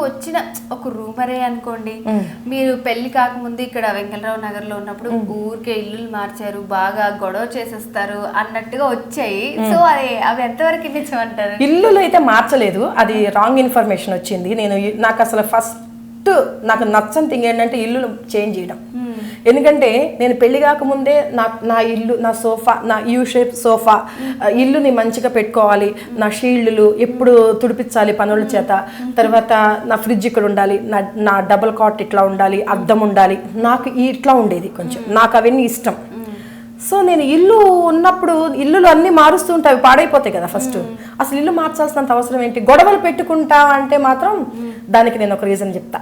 వచ్చిన ఒక రూమరే అనుకోండి, మీరు పెళ్లి కాకముందు ఇక్కడ వెంకటరావు నగర్ లో ఉన్నప్పుడు ఊరికే ఇల్లు మార్చారు, బాగా గొడవ చేసేస్తారు అన్నట్టుగా వచ్చాయి. సో అవి ఎంతవరకు నిజం అంటారు? ఇల్లులు అయితే మార్చలేదు, అది రాంగ్ ఇన్ఫర్మేషన్ వచ్చింది. నాకు అసలు ఫస్ట్ నాకు నచ్చని థింగ్ ఏంటంటే ఇల్లు చేంజ్ చేయడం. ఎందుకంటే నేను పెళ్లి కాకముందే నా ఇల్లు, నా సోఫా, నా యూ షేప్ సోఫా, ఇల్లుని మంచిగా పెట్టుకోవాలి, నా షీల్డ్లు ఎప్పుడు తుడిపించాలి పనుల చేత, తర్వాత నా ఫ్రిడ్జ్ ఇక్కడ ఉండాలి, నా డబుల్ కాట్ ఇట్లా ఉండాలి, అద్దం ఉండాలి, నాకు ఇట్లా ఉండేది కొంచెం, నాకు అవన్నీ ఇష్టం. సో నేను ఇల్లు ఉన్నప్పుడు ఇల్లులు అన్నీ మారుస్తూ ఉంటాయి, పాడైపోతాయి కదా. ఫస్ట్ అసలు ఇల్లు మార్చాల్సినంత అవసరం ఏంటి? గొడవలు పెట్టుకుంటా అంటే మాత్రం దానికి నేను ఒక రీజన్ చెప్తా.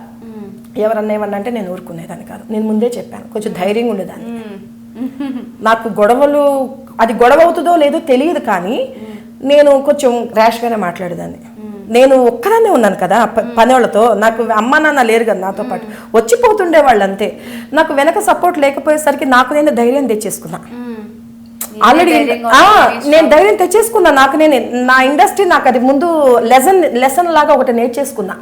ఎవరన్నా ఏమన్నా అంటే నేను ఊరుకునేదాన్ని కాదు, నేను ముందే చెప్పాను, కొంచెం ధైర్యంగా ఉండేదాన్ని. నాకు గొడవలు, అది గొడవ అవుతుందో లేదో తెలియదు, కానీ నేను కొంచెం ర్యాష్గానే మాట్లాడేదాన్ని. నేను ఒక్కదాన్నే ఉన్నాను కదా పనివాళ్ళతో, నాకు అమ్మ నాన్న లేరు కదా నాతో పాటు, వచ్చిపోతుండే వాళ్ళు అంతే. నాకు వెనక సపోర్ట్ లేకపోయేసరికి నాకు నేను ధైర్యం తెచ్చేసుకున్నా. ఆల్రెడీ నేను ధైర్యం తెచ్చేసుకున్నా, నాకు నేను నా ఇండస్ట్రీ నాకు అది ముందు లెసన్ లాగా ఒకటి నేర్చేసుకున్నా.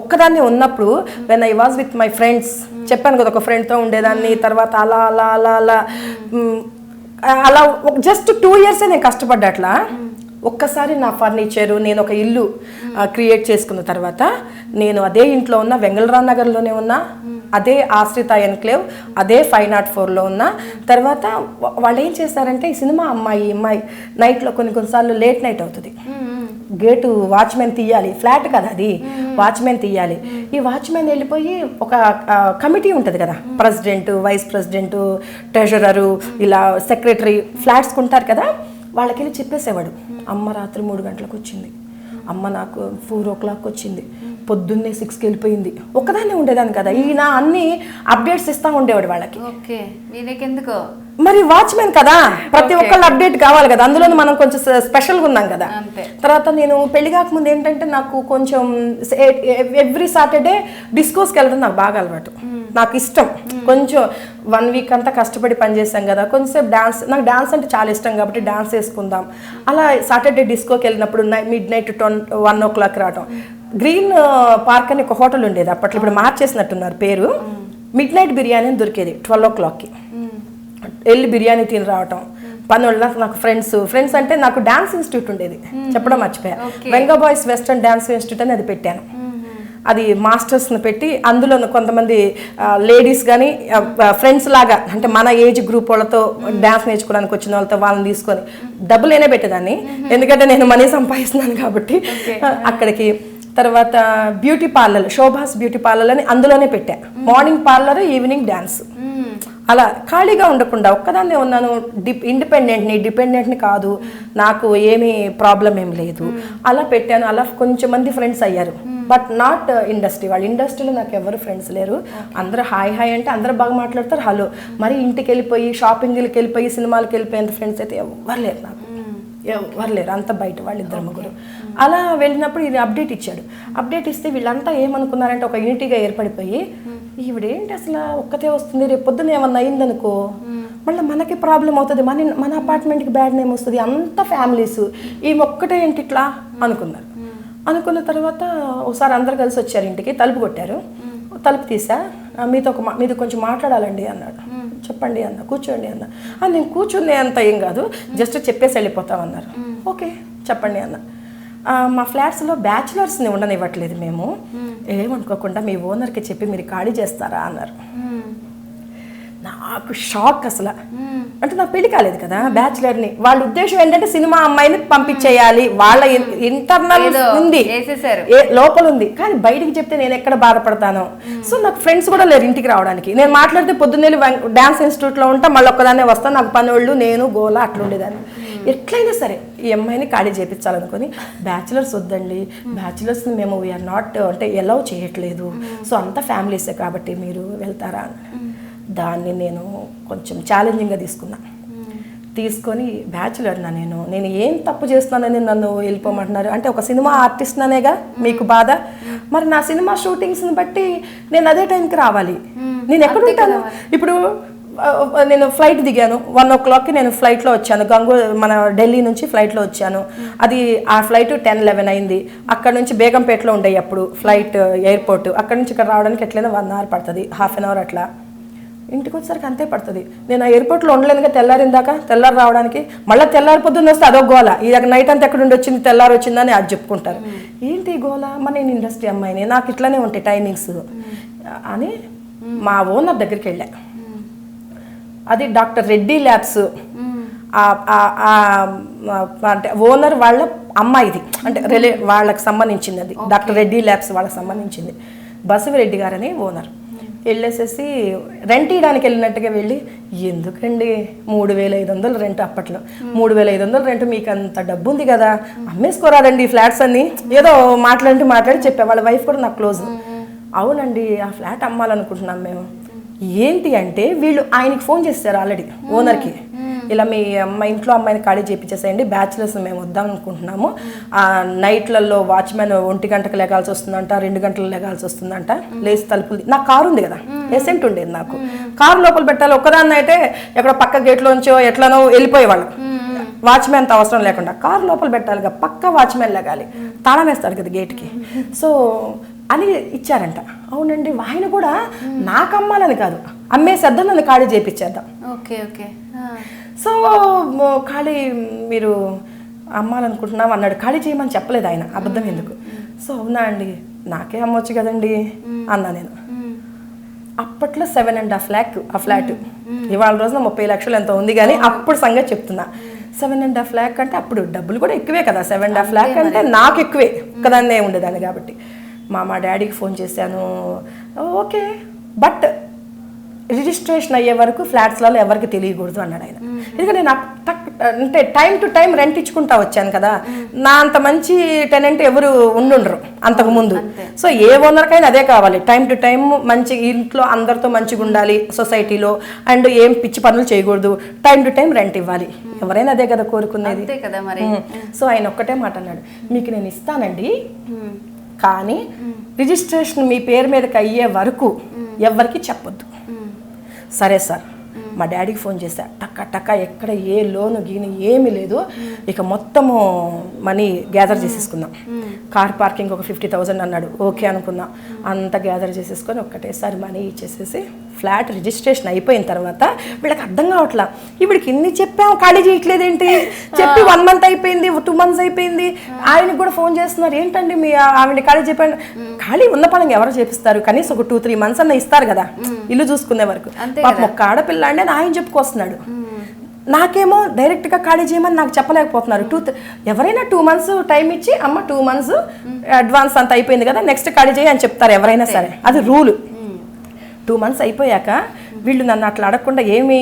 ఒక్కదాన్ని ఉన్నప్పుడు when I was with my friends, చెప్పాను కదా ఒక ఫ్రెండ్తో ఉండేదాన్ని, తర్వాత అలా అలా అలా అలా అలా జస్ట్ 2 years నేను కష్టపడ్డా. అట్లా ఒక్కసారి నా ఫర్నిచరు, నేను ఒక ఇల్లు క్రియేట్ చేసుకున్న తర్వాత నేను అదే ఇంట్లో ఉన్న, వెంగళరావు నగర్లోనే ఉన్నా, అదే ఆశ్రిత ఎన్క్లేవ్, అదే 504లో ఉన్నా. తర్వాత వాళ్ళు ఏం చేస్తారంటే, ఈ సినిమా అమ్మాయి నైట్లో కొన్నిసార్లు లేట్ నైట్ అవుతుంది, గేటు వాచ్మెన్ తీయాలి, ఫ్లాట్ కదా అది, వాచ్మెన్ తీయాలి. ఈ వాచ్మెన్ వెళ్ళిపోయి ఒక కమిటీ ఉంటుంది కదా, ప్రెసిడెంట్, వైస్ ప్రెసిడెంట్, ట్రెజరరు, ఇలా సెక్రటరీ, ఫ్లాట్స్కి ఉంటారు కదా, వాళ్ళకి వెళ్ళి చెప్పేసేవాడు, అమ్మ రాత్రి 3 గంటలకు వచ్చింది, అమ్మ నాకు 4 o'clock వచ్చింది, పొద్దున్నే 6కి వెళ్ళిపోయింది. ఒక్కదాన్నే ఉండేదాన్ని కదా, ఈయన అన్ని అప్డేట్స్ ఇస్తూ ఉండేవాడు వాళ్ళకి. మరి వాచ్మెన్ కదా, ప్రతి ఒక్కళ్ళు అప్డేట్ కావాలి కదా, అందులో మనం కొంచెం స్పెషల్గా ఉన్నాం కదా. తర్వాత నేను పెళ్లి కాకముందు ఏంటంటే నాకు కొంచెం ఎవ్రీ సాటర్డే డిస్కోస్కి వెళ్ళడం నాకు బాగా అలవాటు, నాకు ఇష్టం. కొంచెం 1 week అంతా కష్టపడి పనిచేసాం కదా, కొంచెంసేపు డాన్స్, నాకు డాన్స్ అంటే చాలా ఇష్టం కాబట్టి డాన్స్ వేసుకుందాం. అలా సాటర్డే డిస్కోకి వెళ్ళినప్పుడు midnight 1 o'clock రావటం. గ్రీన్ పార్క్ అని ఒక హోటల్ ఉండేది అప్పట్లో, ఇప్పుడు మార్చేసినట్టున్నారు పేరు. midnight బిర్యానీ అని దొరికేది 12 o'clockకి, వెళ్ళి బిర్యానీ తిని రావటం. పనుల్లో నాకు ఫ్రెండ్స్ అంటే నాకు డాన్స్ ఇన్స్టిట్యూట్ ఉండేది, చెప్పడం మర్చిపోయా. వెంగా బాయ్స్ వెస్టర్న్ డాన్స్ ఇన్స్టిట్యూట్ అని అది పెట్టాను. అది మాస్టర్స్ని పెట్టి అందులో కొంతమంది లేడీస్ కానీ ఫ్రెండ్స్ లాగా, అంటే మన ఏజ్ గ్రూప్ వాళ్ళతో డ్యాన్స్ నేర్చుకోవడానికి వచ్చిన వాళ్ళతో వాళ్ళని తీసుకొని డబ్బులేనే పెట్టేదాన్ని, ఎందుకంటే నేను మనీ సంపాదిస్తున్నాను కాబట్టి అక్కడికి. తర్వాత బ్యూటీ పార్లర్, శోభాస్ బ్యూటీ పార్లర్ అని అందులోనే పెట్టా, మార్నింగ్ పార్లర్, ఈవినింగ్ డ్యాన్స్. అలా ఖాళీగా ఉండకుండా ఒక్కదాన్నే ఉన్నాను, డిపెండెంట్ని కాదు, నాకు ఏమీ ప్రాబ్లం ఏం లేదు, అలా పెట్టాను. అలా కొంచెం మంది ఫ్రెండ్స్ అయ్యారు, బట్ నాట్ ఇండస్ట్రీ. వాళ్ళ ఇండస్ట్రీలో నాకు ఎవరు ఫ్రెండ్స్ లేరు. అందరూ హాయ్ అంటే అందరూ బాగా మాట్లాడతారు, హలో. మరి ఇంటికి వెళ్ళిపోయి, షాపింగ్కి వెళ్ళిపోయి, సినిమాలకు వెళ్ళిపోయేంత ఫ్రెండ్స్ అయితే ఎవరు లేరు నాకు, ఎవరు లేరు, అంత బయట వాళ్ళు 2-3. అలా వెళ్ళినప్పుడు ఇది అప్డేట్ ఇచ్చాడు. అప్డేట్ ఇస్తే వీళ్ళంతా ఏమనుకున్నారంటే ఒక యూనిటీగా ఏర్పడిపోయి, ఈవిడేంటి అసలు ఒక్కతే వస్తుంది, రేపు పొద్దున ఏమన్నా అయిందనుకో మళ్ళీ మనకి ప్రాబ్లం అవుతుంది, మన అపార్ట్మెంట్కి బ్యాడ్ నేమ్ వస్తుంది, అంత ఫ్యామిలీస్, ఈమె ఒక్కటే ఏంటి ఇట్లా అనుకున్నారు. అనుకున్న తర్వాత ఒకసారి అందరు కలిసి వచ్చారు ఇంటికి, తలుపు కొట్టారు. తలుపు తీసా, మీతో కొంచెం మాట్లాడాలండి అన్నాడు. చెప్పండి అన్న, కూర్చోండి అన్న. నేను కూర్చునే అంత ఏం కాదు, జస్ట్ చెప్పేసి వెళ్ళిపోతామన్నారు. ఓకే చెప్పండి అన్న. మా ఫ్లాట్స్లో బ్యాచులర్స్ని ఉండనివ్వట్లేదు మేము, ఏమనుకోకుండా మీ ఓనర్కి చెప్పి మీరు ఖాళీ చేస్తారా అన్నారు. నాకు షాక్ అసలు, అంటే నాకు పెళ్లి కాలేదు కదా, బ్యాచులర్ని. వాళ్ళ ఉద్దేశం ఏంటంటే సినిమా అమ్మాయిని పంపించేయాలి, వాళ్ళ ఇంటర్నల్ ఉంది, లోపల ఉంది, కానీ బయటికి చెప్తే నేను ఎక్కడ బాధపడతాను. సో నాకు ఫ్రెండ్స్ కూడా లేరు ఇంటికి రావడానికి. నేను మాట్లాడితే పొద్దున్నే డాన్స్ ఇన్స్టిట్యూట్లో ఉంటా, మళ్ళీ ఒక్కదాన్నే వస్తాను, నాకు పనులు, నేను గోలా అట్లా ఉండేదాన్ని. ఎట్లయినా సరే ఈ అమ్మాయిని ఖాళీ చేయించాలనుకొని, బ్యాచులర్స్ వద్దండి, బ్యాచులర్స్ని మేము వీఆర్ నాట్ అంటే ఎలౌ చేయట్లేదు, సో అంత ఫ్యామిలీసే కాబట్టి మీరు వెళ్తారా. దాన్ని నేను కొంచెం ఛాలెంజింగ్గా తీసుకొని బ్యాచులర్నా నేను ఏం తప్పు చేస్తున్నానని నన్ను వెళ్ళిపోమంటున్నారు అంటే, ఒక సినిమా ఆర్టిస్ట్ అనేగా మీకు బాధ, మరి నా సినిమా షూటింగ్స్ని బట్టి నేను అదే టైంకి రావాలి, నేను ఎక్కడ ఉంటాను. ఇప్పుడు నేను ఫ్లైట్ దిగాను 1 o'clockకి నేను ఫ్లైట్లో వచ్చాను మన ఢిల్లీ నుంచి ఫ్లైట్లో వచ్చాను. అది ఆ ఫ్లైట్ 10-11 అయింది. అక్కడ నుంచి బేగంపేటలో ఉండేవి అప్పుడు ఫ్లైట్ ఎయిర్పోర్ట్. అక్కడ నుంచి ఇక్కడ రావడానికి ఎట్లయినా 1 hour పడుతుంది, ½ an hour అట్లా. ఇంటికి వచ్చేసరికి అంతే పడుతుంది. నేను ఆ ఎయిర్పోర్ట్లో ఉండలేదుగా తెల్లారి రావడానికి. మళ్ళీ తెల్లారి పొద్దున్న వస్తే అదొక గోల, ఇది నైట్ అంతా ఎక్కడ ఉండి వచ్చింది తెల్లారి వచ్చిందని అది చెప్పుకుంటారు. ఏంటి గోల, మరి నేను ఇండస్ట్రీ అమ్మాయిని, నాకు ఇట్లానే ఉంటాయి టైమింగ్స్ అని మా ఓనర్ దగ్గరికి వెళ్ళా. అది డాక్టర్ రెడ్డి ల్యాబ్స్, అంటే ఓనర్ వాళ్ళ అమ్మాయిది, అంటే వాళ్ళకి సంబంధించింది. అది డాక్టర్ రెడ్డి ల్యాబ్స్ వాళ్ళకి సంబంధించింది. బసవిరెడ్డి గారని ఓనర్. వెళ్ళేసేసి రెంట్ ఇవ్వడానికి వెళ్ళినట్టుగా వెళ్ళి, ఎందుకండి 3,500 రెంట్, అప్పట్లో 3,500 రెంట్, మీకు అంత డబ్బు ఉంది కదా అమ్మేసుకోరాదండి ఫ్లాట్స్ అన్ని, ఏదో మాట్లాడి చెప్పా. వాళ్ళ వైఫ్ కూడా నాకు క్లోజ్. అవునండి ఆ ఫ్లాట్ అమ్మాలనుకుంటున్నాం మేము. ఏంటి అంటే వీళ్ళు ఆయనకి ఫోన్ చేస్తారు ఆల్రెడీ ఓనర్కి, ఇలా మా ఇంట్లో అమ్మాయిని ఖాళీ చేయించేసేయండి, బ్యాచులర్స్ మేము వద్దాం అనుకుంటున్నాము, నైట్లలో వాచ్మెన్ 1 గంటకు లెగాల్సి వస్తుందంట, 2 గంటలు లెగాల్సి వస్తుందంట, లేచి తలుపులు. నాకు కారు ఉంది కదా, ఎసెంట్ ఉండేది నాకు, కారు లోపల పెట్టాలి. ఒక్కదాన్ని అయితే ఎక్కడో పక్క గేట్లోంచో ఎట్లనో వెళ్ళిపోయేవాళ్ళు, వాచ్మెన్ అంత అవసరం లేకుండా కారు లోపల పెట్టాలిగా, పక్క వాచ్మెన్ లెగాలి, తాళం వేస్తాడు కదా గేట్కి. సో అని ఇచ్చారంట. అవునండి, ఆయన కూడా నాకు అమ్మాలని కాదు, అమ్మేసేద్దాం, నన్ను ఖాళీ చేయించేద్దాం. Okay okay. సో ఖాళీ మీరు అమ్మాలనుకుంటున్నాం అన్నాడు. ఖాళీ చేయమని చెప్పలేదు ఆయన, అబద్ధం ఎందుకు. సో అవునా అండి, నాకే అమ్మొచ్చు కదండి అన్నా నేను. అప్పట్లో 7.5 lakh ఆ ఫ్లాట్. ఇవాళ రోజున 30 లక్షలు ఎంతో ఉంది, కానీ అప్పుడు సంగతి చెప్తున్నా. 7.5 lakh అంటే అప్పుడు డబ్బులు కూడా ఎక్కువే కదా. 7.5 lakh అంటే నాకు ఎక్కువే, ఒక్కదాన్నే ఉండేదాన్ని కాబట్టి. మా డాడీకి ఫోన్ చేశాను. ఓకే, బట్ రిజిస్ట్రేషన్ అయ్యే వరకు ఫ్లాట్స్లలో ఎవరికి తెలియకూడదు అన్నాడు ఆయన. ఎందుకంటే నేను అంటే టైం టు టైం రెంట్ ఇచ్చుకుంటా వచ్చాను కదా, నా అంత మంచి టెనెంట్ ఎవరు ఉండుండరు అంతకుముందు. సో ఏ ఓనర్కైనా అదే కావాలి, టైం టు టైం మంచి ఇంట్లో అందరితో మంచిగా ఉండాలి సొసైటీలో, అండ్ ఏం పిచ్చి పనులు చేయకూడదు, టైం టు టైం రెంట్ ఇవ్వాలి. ఎవరైనా అదే కదా కోరుకునేది. సో ఆయన ఒక్కటే మాట అన్నాడు, మీకు నేను ఇస్తానండి, కానీ రిజిస్ట్రేషన్ మీ పేరు మీదకి అయ్యే వరకు ఎవరికి చెప్పొద్దు. సరే సార్. మా డాడీకి ఫోన్ చేశా, టక్క ఎక్కడ ఏ లోను గీని ఏమీ లేదు, ఇక మొత్తము మనీ గ్యాదర్ చేసేసుకుందాం. కార్ పార్కింగ్ ఒక 50,000 అన్నాడు. ఓకే అనుకుందాం. అంతా గ్యాదర్ చేసేసుకొని ఒక్కటేసారి మనీ ఇచ్చేసేసి ఫ్లాట్ రిజిస్ట్రేషన్ అయిపోయిన తర్వాత వీళ్ళకి అర్థం కావట్లా, ఇవిడికి ఇన్ని చెప్పాము ఖాళీ చేయట్లేదేంటి, చెప్పి 1 month అయిపోయింది, 2 months అయిపోయింది, ఆయనకు కూడా ఫోన్ చేస్తున్నారు, ఏంటండి మీ ఆవిడ ఖాళీ చెప్పండి. ఖాళీ ఉన్న పని ఎవరు చేపిస్తారు, కనీసం ఒక 2-3 months అన్న ఇస్తారు కదా ఇల్లు చూసుకునే వరకు. పాపం ఒక్క ఆడపిల్ల అంటే ఆయన చెప్పుకొస్తున్నాడు. నాకేమో డైరెక్ట్గా ఖాళీ చేయమని నాకు చెప్పలేకపోతున్నారు. ఎవరైనా 2 months టైం ఇచ్చి, అమ్మ 2 months అడ్వాన్స్ అంత అయిపోయింది కదా, నెక్స్ట్ ఖాళీ చేయి అని చెప్తారు ఎవరైనా సరే, అది రూలు. 2 months అయిపోయాక వీళ్ళు నన్ను అట్లా అడగకుండా ఏమి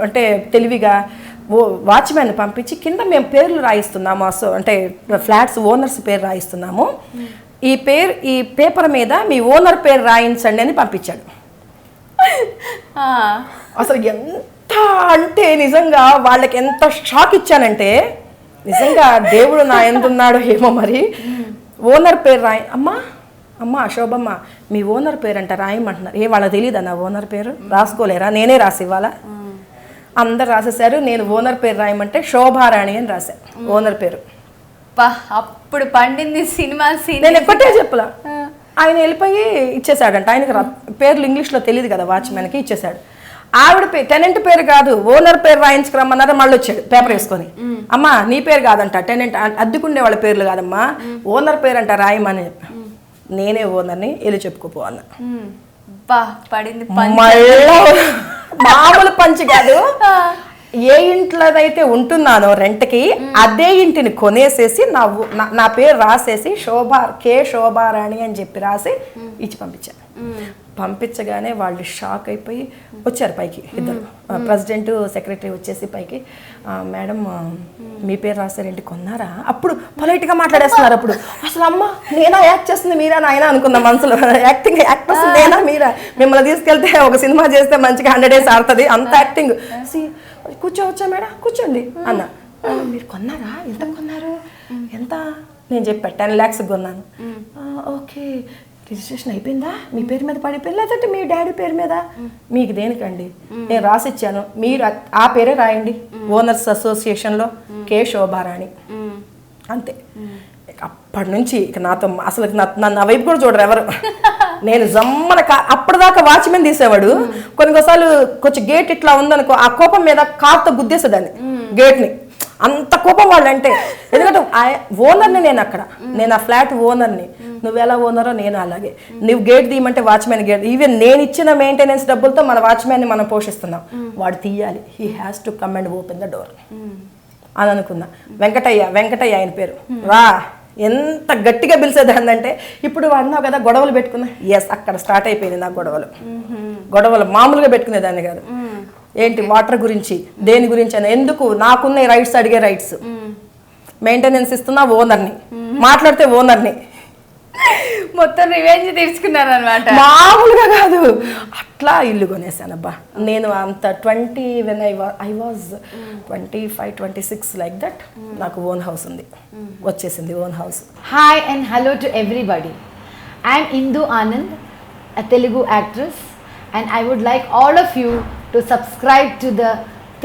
అంటే తెలివిగా వాచ్మెన్ పంపించి కింద మేము పేర్లు రాయిస్తున్నాము, అంటే ఫ్లాట్స్ ఓనర్స్ పేరు రాయిస్తున్నాము, ఈ పేపర్ మీద మీ ఓనర్ పేరు రాయించండి అని పంపించాడు. అసలు ఎంత అంటే నిజంగా వాళ్ళకి ఎంత షాక్ ఇచ్చానంటే, నిజంగా దేవుడు నా ఎందున్నాడో ఏమో మరి. ఓనర్ పేరు రాయి, అమ్మ శోభమ్మ మీ ఓనర్ పేరు అంట రాయమంటున్నారు. వాళ్ళకి తెలియదా నా ఓనర్ పేరు? రాసుకోలేరా? నేనే రాసి ఇవ్వాలా? అందరు రాసేసారు. నేను ఓనర్ పేరు రాయమంటే శోభారాణి అని రాశా ఓనర్ పేరు. అప్పుడు పండింది సినిమా సీన్. నేను ఎప్పటే చెప్పలా. ఆయన వెళ్ళిపోయి ఇచ్చేసాడంట. ఆయనకి పేర్లు ఇంగ్లీష్లో తెలియదు కదా వాచ్మెన్కి, ఇచ్చేసాడు. ఆవిడ టెనెంట్ పేరు కాదు, ఓనర్ పేరు రాయించుకురమ్మన్నారు. మళ్ళీ వచ్చాడు పేపర్ వేసుకొని, అమ్మా నీ పేరు కాదంట, టెనెంట్ అద్దెకుండే వాళ్ళ పేర్లు కాదమ్మా, ఓనర్ పేరు అంట రాయమని చెప్పి, నేనే ఓనర్ని వెళ్ళి చెప్పుకోపో అన్న. పడింది మళ్ళా మామూలు పంచి కాదు. ఏ ఇంట్లోదైతే ఉంటున్నానో రెంట్కి అదే ఇంటిని కొనేసేసి నా పేరు రాసేసి శోభారాణి అని చెప్పి రాసి ఇచ్చి పంపించాను. పంపించగానే వాళ్ళు షాక్ అయిపోయి వచ్చారు పైకి. ఇద్దరు ప్రెసిడెంట్ సెక్రటరీ వచ్చేసి పైకి, మేడం మీ పేరు రాశారేంటి, కొన్నారా? అప్పుడు పొలైట్గా మాట్లాడేస్తున్నారు. అప్పుడు అసలు అమ్మ నేనా యాక్ట్ చేస్తుంది మీరా నాయన అనుకున్నా మనసులో. యాక్టర్స్ నేనా మీరా? మిమ్మల్ని తీసుకెళ్తే ఒక సినిమా చేస్తే మంచిగా 100 days ఆడుతుంది, అంత యాక్టింగ్. కూర్చోవచ్చా మేడం? కూర్చోండి అన్న. మీరు కొన్నారా? ఎంత కొన్నారు? ఎంత? నేను చెప్పా 10 lakhs కొన్నాను. ఓకే రిజిస్ట్రేషన్ అయిపోయిందా, మీ పేరు మీద పడిపోయింది, లేదంటే మీ డాడీ పేరు మీద, మీకు దేనికండి, నేను రాసిచ్చాను, మీరు ఆ పేరే రాయండి ఓనర్స్ అసోసియేషన్లో కే శోభారాణి అంతే. అప్పటి నుంచి ఇక నాతో అసలు నన్ను వైపు కూడా చూడరు ఎవరు. నేను జమ్మన అప్పటిదాకా వాచ్మెన్ తీసేవాడు, కొన్నిసార్లు కొంచెం గేట్ ఇట్లా ఉందనుకో, ఆ కోపం మీద కార్తో గుద్దేసేదాన్ని గేట్ని, అంత కోపం వాళ్ళు అంటే. ఎందుకంటే ఓనర్ని నేను అక్కడ, నేను ఆ ఫ్లాట్ ఓనర్ని, నువ్వు ఎలా ఓనరో నేను అలాగే. నువ్వు గేట్ తీయమంటే వాచ్మెన్ గేట్, ఈవెన్ నేను ఇచ్చిన మెయింటెనెన్స్ డబ్బులతో మన వాచ్మెన్ని మనం పోషిస్తున్నాం, వాడు తీయాలి, he has to come and open the door అని అనుకున్నా. వెంకటయ్య ఆయన పేరు, రా ఎంత గట్టిగా పిలిచేదాన్ని అంటే, ఇప్పుడు అన్నావు కదా గొడవలు పెట్టుకున్నా, ఎస్ అక్కడ స్టార్ట్ అయిపోయింది నాకు గొడవలు మామూలుగా పెట్టుకునేదాన్ని కాదు. ఏంటి వాటర్ గురించి, దేని గురించి అని, ఎందుకు నాకున్న రైట్స్ అడిగే రైట్స్, మెయింటెనెన్స్ ఇస్తున్నా ఓనర్ని, మాట్లాడితే ఓనర్ని, మొత్తం రివెంజ్ తీర్చుకున్నారు అనమాట. మామూలుగా కాదు, అట్లా ఇల్లు కొనేసానబ్బా నేను. అంత 20 when I was 25, 26 like that నాకు ఓన్ హౌస్ ఉంది, వచ్చేసింది own house. Hi and hello to everybody. I am Indu Anand, a Telugu actress, and I would like all of you to subscribe to the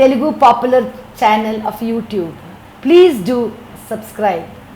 Telugu popular channel of YouTube. Please do subscribe.